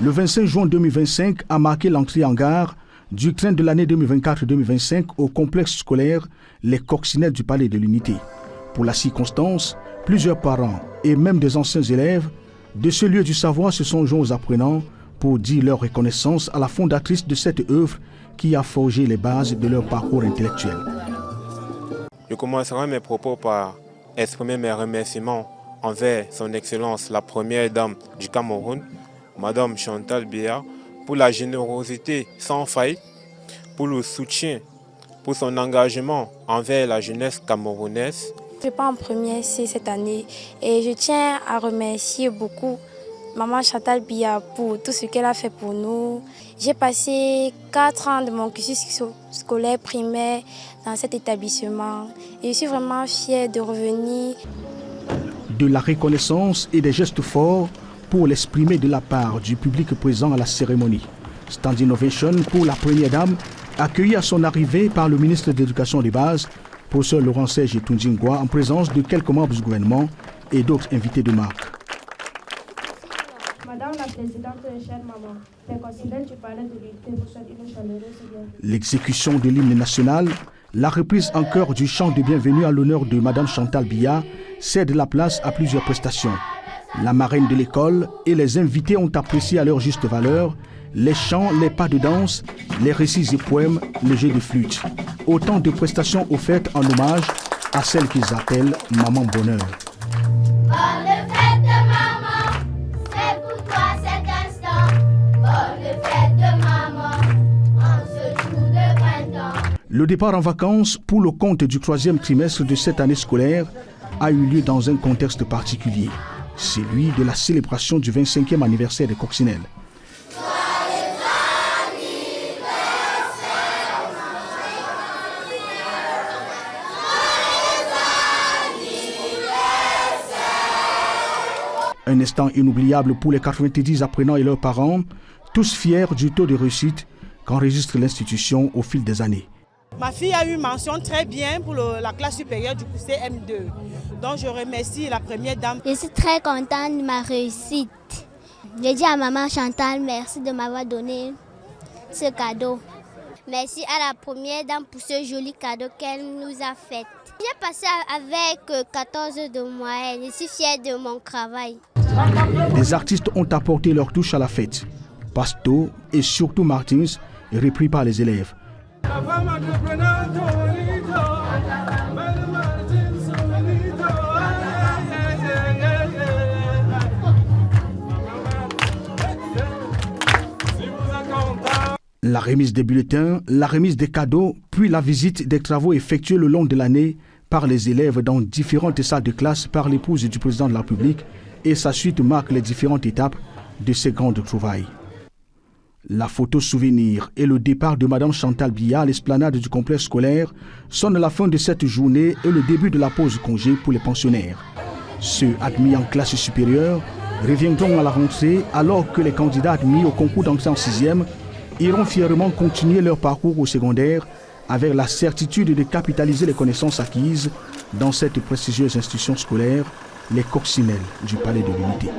Le 25 juin 2025 a marqué l'entrée en gare du train de l'année 2024-2025 au complexe scolaire Les Coccinelles du Palais de l'Unité. Pour la circonstance, plusieurs parents et même des anciens élèves de ce lieu du savoir se sont joints aux apprenants pour dire leur reconnaissance à la fondatrice de cette œuvre qui a forgé les bases de leur parcours intellectuel. Je commencerai mes propos par exprimer mes remerciements envers son Excellence, la Première Dame du Cameroun, Madame Chantal Biya, pour la générosité sans faille, pour le soutien, pour son engagement envers la jeunesse camerounaise. Je suis pas en première ici cette année et je tiens à remercier beaucoup Maman Chantal Biya pour tout ce qu'elle a fait pour nous. J'ai passé 4 ans de mon cursus scolaire primaire dans cet établissement et je suis vraiment fière de revenir. De la reconnaissance et des gestes forts pour l'exprimer de la part du public présent à la cérémonie. Standing Ovation pour la Première Dame, accueillie à son arrivée par le ministre de l'Éducation des Bases, professeur Laurent Serge Tundingwa, en présence de quelques membres du gouvernement et d'autres invités de marque. Madame la Présidente, chère maman, les conseillers du Palais de l'Unité vous souhaitent une chaleureuse bienvenue. L'exécution de l'hymne national, la reprise en chœur du chant de bienvenue à l'honneur de Madame Chantal Biya cède la place à plusieurs prestations. La marraine de l'école et les invités ont apprécié à leur juste valeur les chants, les pas de danse, les récits et poèmes, les jeux de flûte. Autant de prestations offertes en hommage à celle qu'ils appellent Maman Bonheur. Bonne fête de maman, c'est pour toi cet instant. Bonne fête de maman, en ce jour de printemps. Le départ en vacances pour le compte du 3e trimestre de cette année scolaire a eu lieu dans un contexte particulier, celui de la célébration du 25e anniversaire des Coccinelles. Un instant inoubliable pour les 90 apprenants et leurs parents, tous fiers du taux de réussite qu'enregistre l'institution au fil des années. Ma fille a eu mention très bien pour la classe supérieure du coup CM2. Donc je remercie la Première Dame. Je suis très contente de ma réussite. Je dis à maman Chantal merci de m'avoir donné ce cadeau. Merci à la Première Dame pour ce joli cadeau qu'elle nous a fait. J'ai passé avec 14 de moyenne. Je suis fière de mon travail. Les artistes ont apporté leur touche à la fête. Pasto et surtout Martins, repris par les élèves. La remise des bulletins, la remise des cadeaux, puis la visite des travaux effectués le long de l'année par les élèves dans différentes salles de classe par l'épouse du président de la République et sa suite marque les différentes étapes de ces grandes trouvailles. La photo souvenir et le départ de Madame Chantal Biya à l'esplanade du complexe scolaire sonnent la fin de cette journée et le début de la pause congé pour les pensionnaires. Ceux admis en classe supérieure reviendront à la rentrée alors que les candidats admis au concours d'entrée en 6e iront fièrement continuer leur parcours au secondaire avec la certitude de capitaliser les connaissances acquises dans cette prestigieuse institution scolaire, les Coccinelles du Palais de l'Unité.